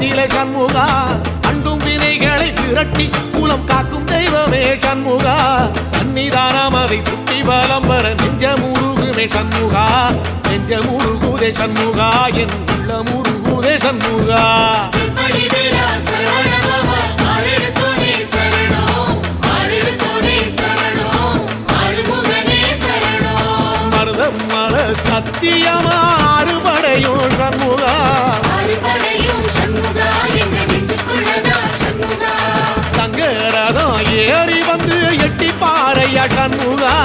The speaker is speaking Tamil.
நிலை சண்முகா அண்டும் வினைகளை விரட்டி குலம் காக்கும் தெய்வமே சண்முகா சன்னிதானம் அதை சுற்றி பலம் வர நெஞ்சமுருகுமே சண்முகா நெஞ்சமுருகுதே சண்முகா என் உள்ளமுருகுதே சண்முகா மருதமல சத்தியமா அறுபடையும் சண்முகா சங்கரதம் ஏறி வந்து எட்டி பாறையா சண்முகா